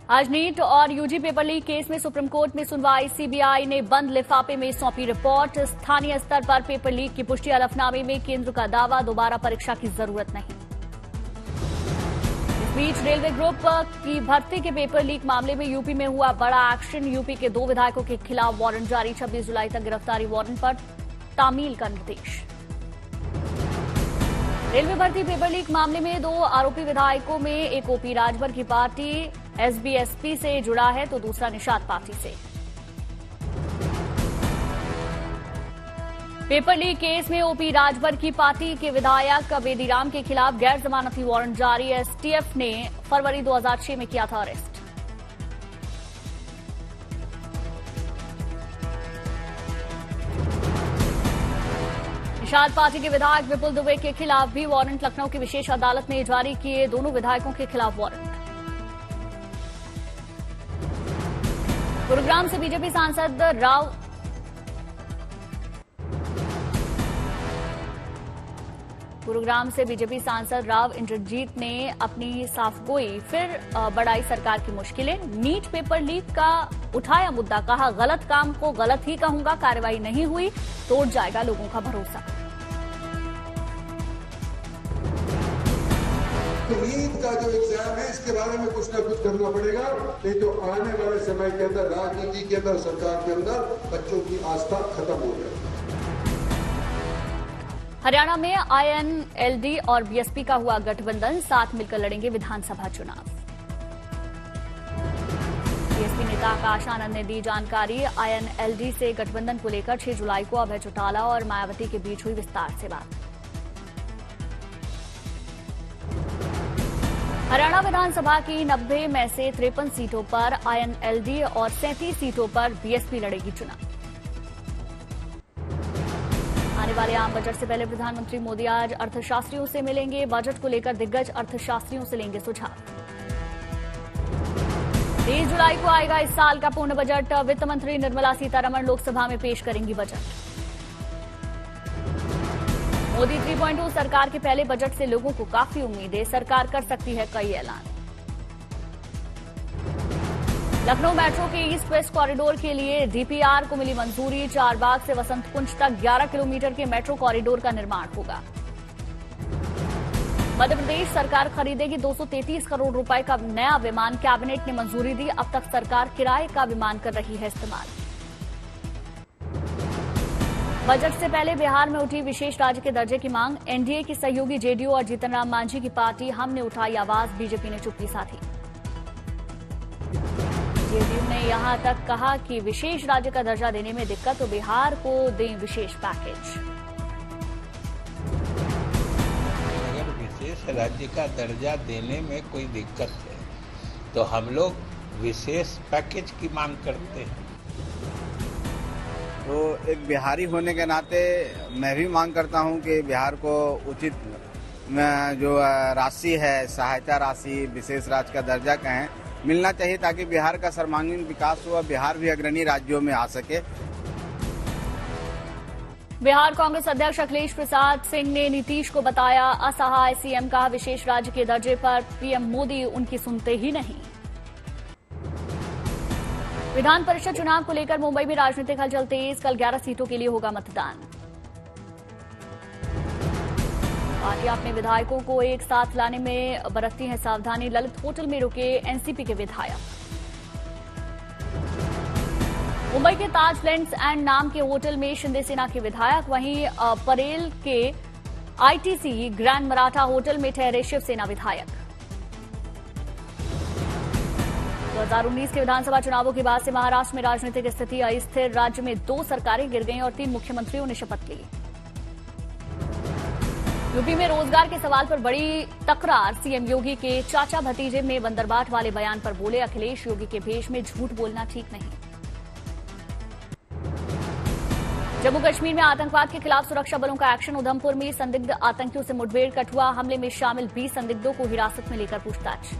आज नीट और UG paper leak case में सुप्रीम कोर्ट में सुनवाई। सीबीआई ने बंद लिफाफे में सौंपी रिपोर्ट। स्थानीय स्तर पर पेपर लीक की पुष्टि। हलफनामे में केंद्र का दावा, दोबारा परीक्षा की जरूरत नहीं। इस बीच रेलवे ग्रुप की भर्ती के पेपर लीक मामले में यूपी में हुआ बड़ा एक्शन। यूपी के 2 विधायकों के खिलाफ वारंट जारी। 26 जुलाई तक गिरफ्तारी वारंट पर तामील का निर्देश। रेलवे भर्ती पेपर लीक मामले में 2 आरोपी विधायकों में एक ओपी राजभर की पार्टी एसबीएसपी से जुड़ा है तो दूसरा निषाद पार्टी से। पेपर लीक केस में ओपी राजभर की पार्टी के विधायक बेदीराम के खिलाफ गैर जमानती वारंट जारी। एसटीएफ ने फरवरी 2006 में किया था अरेस्ट। निषाद पार्टी के विधायक विपुल दुबे के खिलाफ भी वारंट लखनऊ की विशेष अदालत ने जारी किए। दोनों विधायकों के खिलाफ वारंट। गुरुग्राम से बीजेपी सांसद राव इंद्रजीत ने अपनी साफगोई फिर बढ़ाई सरकार की मुश्किलें। नीट पेपर लीक का उठाया मुद्दा, कहा गलत काम को गलत ही कहूंगा, कार्रवाई नहीं हुई तो उठ जाएगा लोगों का भरोसा। नीट का जो एग्जाम है इसके बारे में कुछ न कुछ करना पड़ेगा, नहीं तो आने वाले समय के अंदर राजनीति के अंदर, सरकार के अंदर बच्चों की आस्था खत्म हो जाएगी। हरियाणा में आईएनएलडी और बीएसपी का हुआ गठबंधन, साथ मिलकर लड़ेंगे विधानसभा चुनाव। बीएसपी नेता आकाश आनंद ने दी जानकारी। आईएनएलडी से गठबंधन को लेकर 6 जुलाई को अभय चौटाला और मायावती के बीच हुई विस्तार से बात। हरियाणा विधानसभा की 90 में से 53 सीटों पर आईएनएलडी और 37 सीटों पर बीएसपी लड़ेगी चुनाव। आने वाले आम बजट से पहले प्रधानमंत्री मोदी आज अर्थशास्त्रियों से मिलेंगे। बजट को लेकर दिग्गज अर्थशास्त्रियों से लेंगे सुझाव। 23 जुलाई को आएगा इस साल का पूर्ण बजट। वित्त मंत्री निर्मला सीतारमण लोकसभा में पेश करेंगी बजट। मोदी 3.0 सरकार के पहले बजट से लोगों को काफी उम्मीदें, सरकार कर सकती है कई ऐलान। लखनऊ मेट्रो के ईस्ट वेस्ट कॉरिडोर के लिए डीपीआर को मिली मंजूरी। चारबाग से वसंत कुंज तक 11 किलोमीटर के मेट्रो कॉरिडोर का निर्माण होगा। मध्य प्रदेश सरकार खरीदेगी 233 करोड़ रुपए का नया विमान, कैबिनेट ने मंजूरी दी। अब तक सरकार किराए का विमान कर रही है इस्तेमाल। बजट से पहले बिहार में उठी विशेष राज्य के दर्जे की मांग। एनडीए की सहयोगी जेडीयू और जीतन राम मांझी की पार्टी हमने उठाई आवाज, बीजेपी ने चुप्पी साधी। जेडीयू ने यहां तक कहा कि विशेष राज्य का दर्जा देने में दिक्कत तो बिहार को दें विशेष पैकेज। अगर विशेष राज्य का दर्जा देने में कोई दिक्कत है तो हम लोग विशेष पैकेज की मांग करते हैं। तो एक बिहारी होने के नाते मैं भी मांग करता हूं कि बिहार को उचित जो राशि है, सहायता राशि, विशेष राज्य का दर्जा कहें, मिलना चाहिए ताकि बिहार का सर्वांगीण विकास हो, बिहार भी अग्रणी राज्यों में आ सके। बिहार कांग्रेस अध्यक्ष अखिलेश प्रसाद सिंह ने नीतीश को बताया असहाय सीएम। कहा विशेष राज्य के दर्जे पर पीएम मोदी उनकी सुनते ही नहीं। विधान परिषद चुनाव को लेकर मुंबई में राजनीतिक हलचल तेज। कल 11 सीटों के लिए होगा मतदान। पार्टी अपने विधायकों को एक साथ लाने में बरतती है सावधानी। ललित होटल में रुके एनसीपी के विधायक। मुंबई के ताज लैंड्स एंड नाम के होटल में शिंदे सेना के विधायक। वहीं परेल के आईटीसी ग्रैंड मराठा होटल में ठहरे शिवसेना विधायक। 2019 के विधानसभा चुनावों के बाद से महाराष्ट्र में राजनीतिक स्थिति अस्थिर। राज्य में 2 सरकारें गिर गईं और 3 मुख्यमंत्रियों ने शपथ ली। यूपी में रोजगार के सवाल पर बड़ी तकरार। सीएम योगी के चाचा भतीजे में बंदरबाट वाले बयान पर बोले अखिलेश, योगी के भेष में झूठ बोलना ठीक नहीं। जम्मू कश्मीर में आतंकवाद के खिलाफ सुरक्षा बलों का एक्शन। उधमपुर में संदिग्ध आतंकियों से मुठभेड़। कठुआ हमले में शामिल 20 संदिग्धों को हिरासत में लेकर पूछताछ।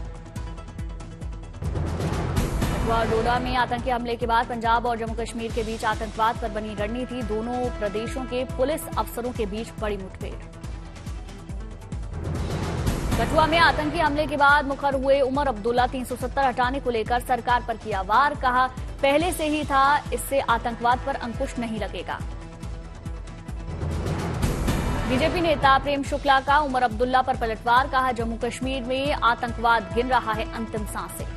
और डोडा में आतंकी हमले के बाद पंजाब और जम्मू कश्मीर के बीच आतंकवाद पर बनी रणनीति। दोनों प्रदेशों के पुलिस अफसरों के बीच बड़ी मुठभेड़। कठुआ में आतंकी हमले के बाद मुखर हुए उमर अब्दुल्ला 370 हटाने को लेकर सरकार पर किया वार, कहा पहले से ही था, इससे आतंकवाद पर अंकुश नहीं लगेगा। बीजेपी नेता प्रेम शुक्ला का उमर अब्दुल्ला पर पलटवार, कहा जम्मू कश्मीर में आतंकवाद गिन रहा है अंतिम सांसें।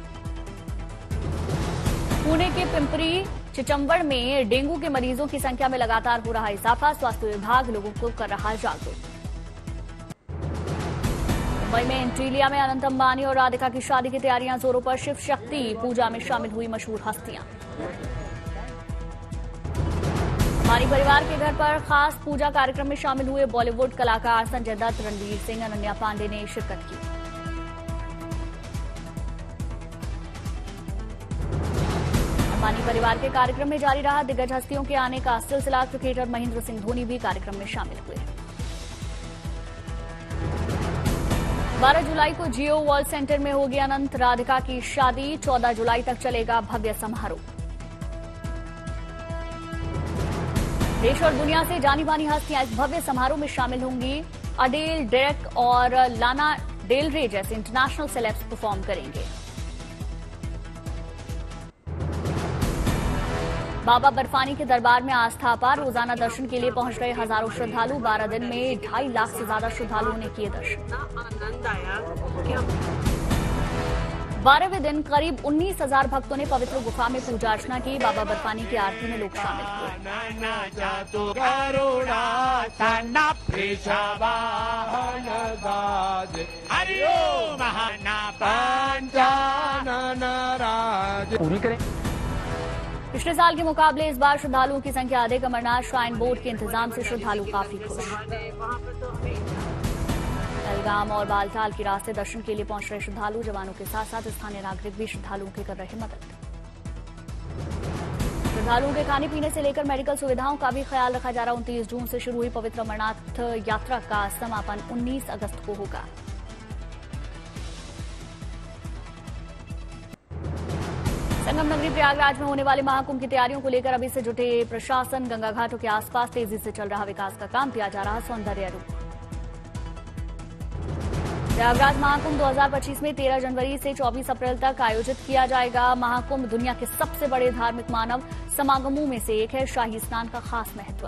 पुणे के पिंपरी चिचंबड़ में डेंगू के मरीजों की संख्या में लगातार हो रहा इजाफा, स्वास्थ्य विभाग लोगों को कर रहा जागरूक। मुंबई में एंटीलिया में अनंत अंबानी और राधिका की शादी की तैयारियां जोरों पर, शिव शक्ति पूजा में शामिल हुई मशहूर हस्तियां। अंबानी परिवार के घर पर खास पूजा कार्यक्रम में शामिल हुए बॉलीवुड कलाकार संजय दत्त, रणवीर सिंह, अनन्या पांडे ने शिरकत की। अंबानी परिवार के कार्यक्रम में जारी रहा दिग्गज हस्तियों के आने का सिलसिला, क्रिकेटर महेंद्र सिंह धोनी भी कार्यक्रम में शामिल हुए। 12 जुलाई को जियो वर्ल्ड सेंटर में होगी अनंत राधिका की शादी, 14 जुलाई तक चलेगा भव्य समारोह। देश और दुनिया से जानी मानी हस्तियां इस भव्य समारोह में शामिल होंगी। अडेल, डेरेक और लाना डेल रे जैसे इंटरनेशनल सेलेब्स परफॉर्म करेंगे। बाबा बर्फानी के दरबार में आस्था अपार, रोजाना दर्शन के लिए पहुंच रहे हजारों श्रद्धालु। 12 दिन में 2.5 लाख से ज्यादा श्रद्धालुओं ने किए दर्शन। आनंद आया। 12वें दिन करीब 19,000 भक्तों ने पवित्र गुफा में पूजा अर्चना की। बाबा बर्फानी की आरती में लोग शामिल हुए। पिछले साल के मुकाबले इस बार श्रद्धालुओं की संख्या अधिक। अमरनाथ श्राइन बोर्ड के इंतजाम से श्रद्धालु काफी खुश। पहलगाम और बालटाल के रास्ते दर्शन के लिए पहुंच रहे श्रद्धालु, जवानों के साथ साथ स्थानीय नागरिक भी श्रद्धालुओं की कर रहे मदद। श्रद्धालुओं के खाने पीने से लेकर मेडिकल सुविधाओं का भी ख्याल रखा जा रहा। 29 जून से शुरू हुई पवित्र अमरनाथ यात्रा का समापन 19 अगस्त को होगा। संगम नगरी प्रयागराज में होने वाले महाकुंभ की तैयारियों को लेकर अभी से जुटे प्रशासन। गंगा घाटों के आसपास तेजी से चल रहा विकास का काम, दिया जा रहा सौंदर्य रूप। प्रयागराज महाकुंभ 2025 में 13 जनवरी से 24 अप्रैल तक आयोजित किया जाएगा। महाकुंभ दुनिया के सबसे बड़े धार्मिक मानव समागमों में से एक है। शाही स्नान का खास महत्व।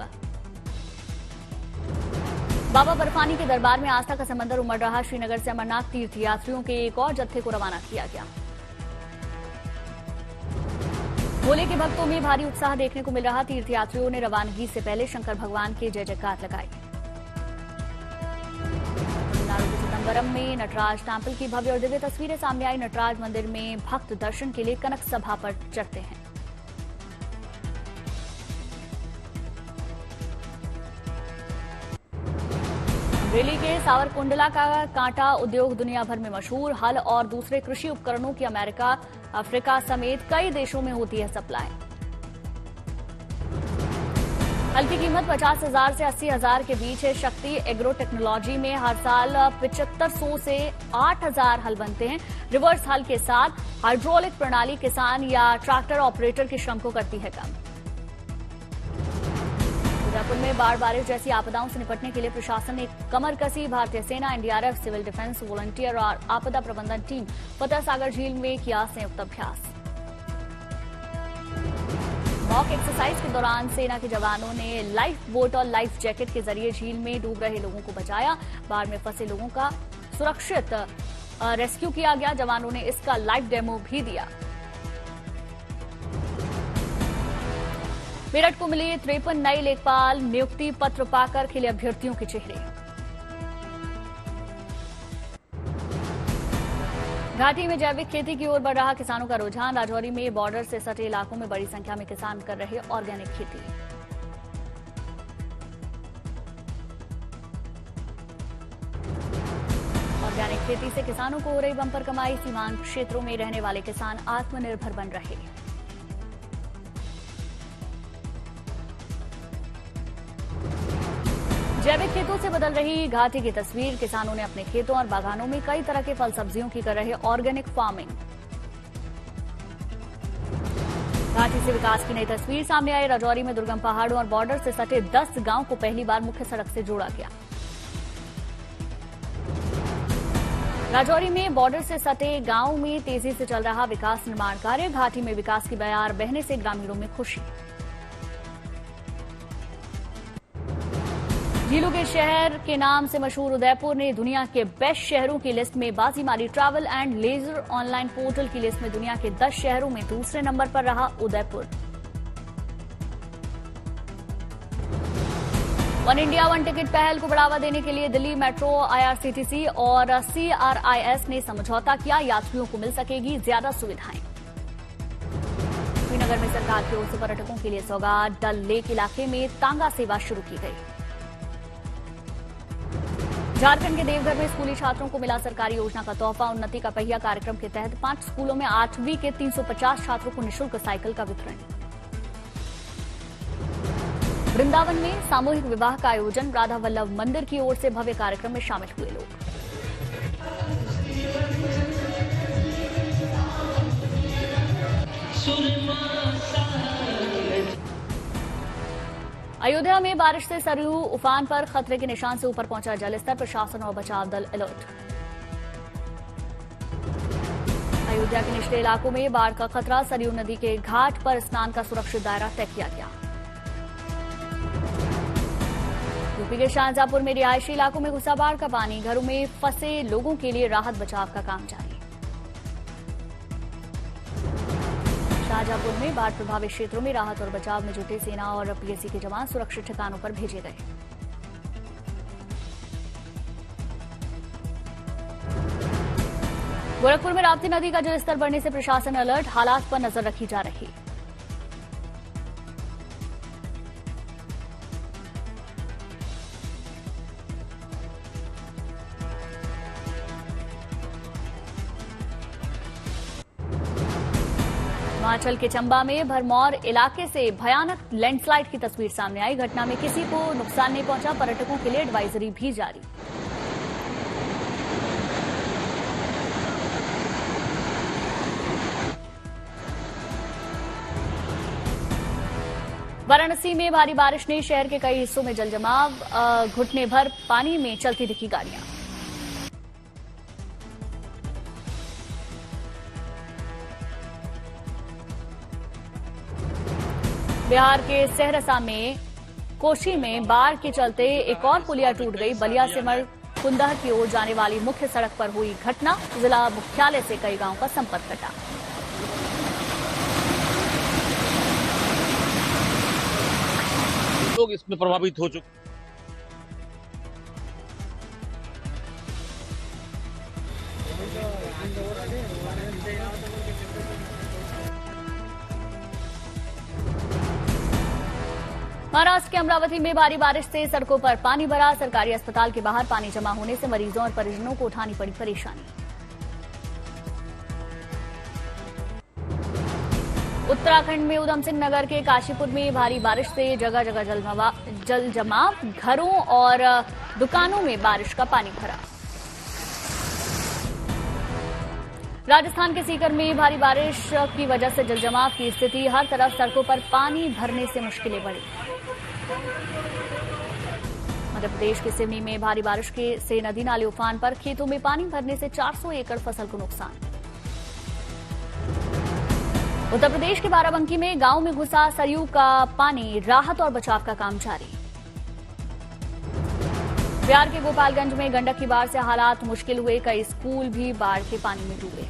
बाबा बर्फानी के दरबार में आस्था का समंदर उमड़ रहा। श्रीनगर से अमरनाथ तीर्थयात्रियों के एक और जत्थे को रवाना किया गया। भोले के भक्तों में भारी उत्साह देखने को मिल रहा। तीर्थयात्रियों ने रवानगी से पहले शंकर भगवान के जय जयकार लगाए। तमिलनाडु के चिदम्बरम में नटराज टेम्पल की भव्य और दिव्य तस्वीरें सामने आई। नटराज मंदिर में भक्त दर्शन के लिए कनक सभा पर चढ़ते हैं। अमरेली के सावरकुंडला का कांटा उद्योग दुनिया भर में मशहूर। हल और दूसरे कृषि उपकरणों की अमेरिका, अफ्रीका समेत कई देशों में होती है सप्लाई। हल की कीमत 50,000 से 80,000 के बीच है। शक्ति एग्रो टेक्नोलॉजी में हर साल 7500 से 8,000 हल बनते हैं। रिवर्स हल के साथ हाइड्रोलिक प्रणाली किसान या ट्रैक्टर ऑपरेटर के श्रम को करती है कम। उदयपुर में बाढ़ बारिश जैसी आपदाओं से निपटने के लिए प्रशासन ने कमर कसी। भारतीय सेना, एनडीआरएफ, सिविल डिफेंस, वॉलंटियर और आपदा प्रबंधन टीम फतेह सागर झील में किया संयुक्त अभ्यास। मॉक एक्सरसाइज के दौरान सेना के जवानों ने लाइफ बोट और लाइफ जैकेट के जरिए झील में डूब रहे लोगों को बचाया। बाढ़ में फंसे लोगों का सुरक्षित रेस्क्यू किया गया। जवानों ने इसका लाइव डेमो भी दिया। मेरठ को मिले 53 नए लेखपाल। नियुक्ति पत्र पाकर खिले अभ्यर्थियों के चेहरे। घाटी में जैविक खेती की ओर बढ़ रहा किसानों का रुझान। राजौरी में बॉर्डर से सटे इलाकों में बड़ी संख्या में किसान कर रहे ऑर्गेनिक खेती। ऑर्गेनिक खेती से किसानों को हो रही बंपर कमाई। सीमांत क्षेत्रों में रहने वाले किसान आत्मनिर्भर बन रहे। जैविक खेतों से बदल रही घाटी की तस्वीर। किसानों ने अपने खेतों और बागानों में कई तरह के फल सब्जियों की कर रहे ऑर्गेनिक फार्मिंग। घाटी से विकास की नई तस्वीर सामने आई। राजौरी में दुर्गम पहाड़ों और बॉर्डर से सटे 10 गांव को पहली बार मुख्य सड़क से जोड़ा गया। राजौरी में बॉर्डर से सटे गांव में तेजी से चल रहा विकास निर्माण कार्य। घाटी में विकास की बयार बहने से ग्रामीणों में खुशी। झीलों के शहर के नाम से मशहूर उदयपुर ने दुनिया के बेस्ट शहरों की लिस्ट में बाजी मारी। Travel and leisure online portal की लिस्ट में दुनिया के 10 शहरों में दूसरे नंबर पर रहा Udaipur. One India one ticket पहल को बढ़ावा देने के लिए दिल्ली मेट्रो, IRCTC और CRIS ने समझौता किया। यात्रियों को मिल सकेगी ज्यादा सुविधाएं। श्रीनगर में सरकार की ओर से पर्यटकों के लिए सौगात। डल लेक इलाके में तांगा सेवा शुरू की गई। झारखंड के देवघर में स्कूली छात्रों को मिला सरकारी योजना का तोहफा। उन्नति का पहिया कार्यक्रम के तहत 5 स्कूलों में 8वीं के 350 छात्रों को निःशुल्क साइकिल का वितरण। वृंदावन में सामूहिक विवाह का आयोजन। राधा वल्लभ मंदिर की ओर से भव्य कार्यक्रम में शामिल हुए लोग। अयोध्या में बारिश से सरयू उफान पर खतरे के निशान से ऊपर पहुंचा जलस्तर। प्रशासन और बचाव दल अलर्ट। अयोध्या के निचले इलाकों में बाढ़ का खतरा। सरयू नदी के घाट पर स्नान का सुरक्षित दायरा तय किया गया। यूपी के शाहजहांपुर में रिहायशी इलाकों में घुसा बाढ़ का पानी। घरों में फंसे लोगों के लिए राहत बचाव का काम जारी। शाहजहांपुर में बाढ़ प्रभावित क्षेत्रों में राहत और बचाव में जुटे सेना और PSC के जवान सुरक्षित ठिकानों पर भेजे गए। गोरखपुर में राप्ती नदी का जलस्तर बढ़ने से प्रशासन अलर्ट। हालात पर नजर रखी जा रही। हिमाचल के चंबा में भरमौर इलाके से भयानक लैंडस्लाइड की तस्वीर सामने आई। घटना में किसी को नुकसान नहीं पहुंचा। पर्यटकों के लिए एडवाइजरी भी जारी। वाराणसी में भारी बारिश ने शहर के कई हिस्सों में जलजमाव। घुटने भर पानी में चलती दिखी गाड़ियां। बिहार के सहरसा में कोशी में बाढ़ के चलते एक और पुलिया टूट गई। बलिया से मरकुंदह की ओर जाने वाली मुख्य सड़क पर हुई घटना। जिला मुख्यालय से कई गांवों का संपर्क कटा। लोग इसमें प्रभावित हो चुके। महाराष्ट्र के अमरावती में भारी बारिश से सड़कों पर पानी भरा। सरकारी अस्पताल के बाहर पानी जमा होने से मरीजों और परिजनों को उठानी पड़ी परेशानी। उत्तराखंड में उधम सिंह नगर के काशीपुर में भारी बारिश से जगह जगह जल जमाव। घरों और दुकानों में बारिश का पानी भरा। राजस्थान के सीकर में भारी बारिश की वजह से जलजमाव की स्थिति। हर तरफ सड़कों पर पानी भरने से मुश्किलें बढ़ी। मध्य प्रदेश के सिवनी में भारी बारिश से नदी नाले उफान पर। खेतों में पानी भरने से 400 एकड़ फसल को नुकसान। उत्तर प्रदेश के बाराबंकी में गांव में घुसा सरयू का पानी। राहत और बचाव का काम जारी। बिहार के गोपालगंज में गंडक की बाढ़ से हालात मुश्किल हुए। कई स्कूल भी बाढ़ के पानी में डूबे।